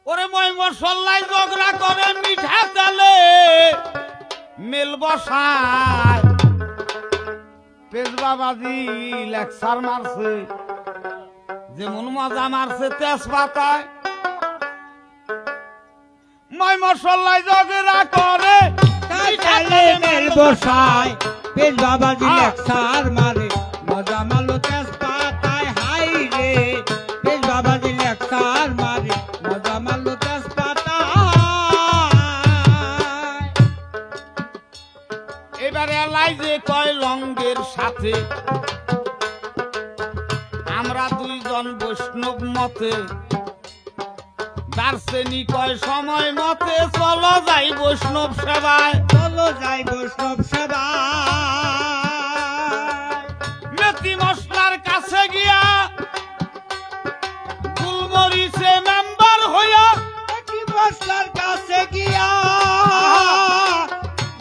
ওরে মই মশলাই ঝগড়া করে মিঠা তেলে মেল বসায় পেজ বাবাজি লেকচার মারছে যেমন মজা মারছে তেজপাতায় মই মশলাই ঝগড়া করে কালে মেল বসায় পেজ বাবাজি লেকচার মারে মজা মালো তেজপাতায় হাই রে পেজ বাবাজি লেকচার মারে মজা মালো তেজপাতায়। এবারে এলাই যে কয় লঙ্গের সাথে আমরা দুইজন বৈষ্ণব মতে দার্শনিক কয় সময় মতে চলো যাই বৈষ্ণব সেবায় চলো যাই বৈষ্ণব সেবায়। মেথি মশলার কাছে গিয়া গুলমরিচে মেম্বার হইয়া মেথি মশলার কাছে গিয়া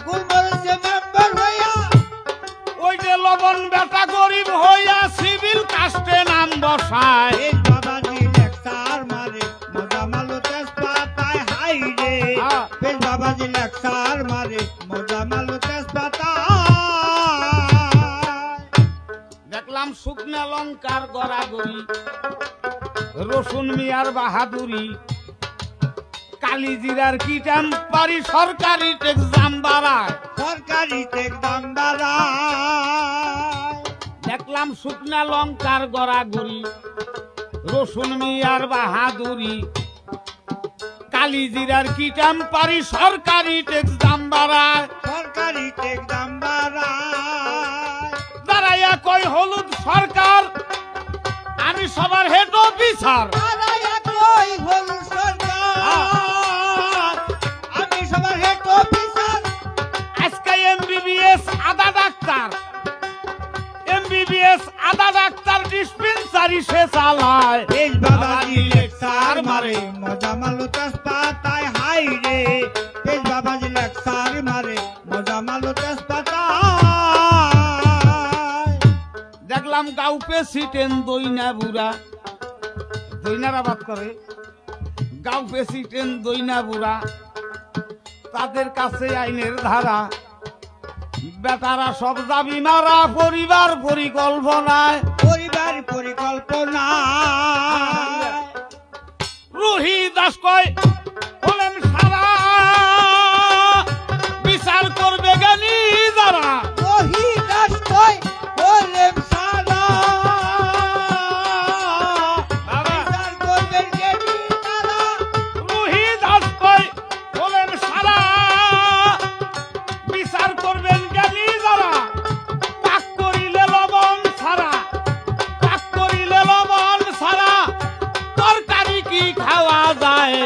গুলমরিচে মেম্বার হইয়া ওই যে লবণ বেটা গরিব হইয়া সিভিল কাস্টে নাম বসায় পেজ বাবাজি লেকচার মারে মজা মালো তেজপাতায় হাই রে পেজ বাবাজি লেকচার মারে মজা মালো তেজপাতায়। দেখলাম শুকনা লঙ্কার গড়াগড়ি রসুন মিয়ার বাহাদুরি কালি জিরার কি টেম্পারি সরকারি ট্যাক্স দাম বাড়ায় সরকারি ট্যাক্স দাম বাড়ায়। দেখলাম শুকনা লঙ্কার গড়াগড়ি রসুন মিয়ার বাহাদুরি কালি জিরার কি টেম্পারি সরকারি ট্যাক্স দাম বাড়ায় সরকারি ট্যাক্স দাম বাড়ায়। দাঁড়াইয়া কই হলুদ সরকার আমি সবার হেড অফিসার দাঁড়াইয়া কই হলুদ সরকার আমি সবার হেড অফিসার। আজকে এমবিবিএস আধা ডাক্তার এমবিবিএস আধা ডাক্তার ডিসপেন্সারি সে চালায় পেজ বাবাজি লেকচার মারে মজা মালো তেজপাতায় হাই রে পেজ বাবাজি লেকচার মারে মজা মালো তেজপাতায়। দেখলাম গাঁও প্রেসিডেন্ট দইনা বুড়া দইনার আবাদ করে গাঁও প্রেসিডেন্ট দইনা বুড়া তাদের কাছে আইনের ধারা বেটারা সব দাবি মারা পরিবার পরিকল্পনায় পরিবার পরিকল্পনা রুহি দাস কয় হলেন সারা বিচার করবে জ্ঞানী যারা রহি দাস কই বলেম সারা বিচার করবেন জ্ঞানী তারা। রুহি দাস কয় হলেন সারা বিচার করবেন জ্ঞানী যারা পাক করিলে লবণ ছাড়া পাক করিলে লবণ ছাড়া তরকারি কি খাওয়া যায়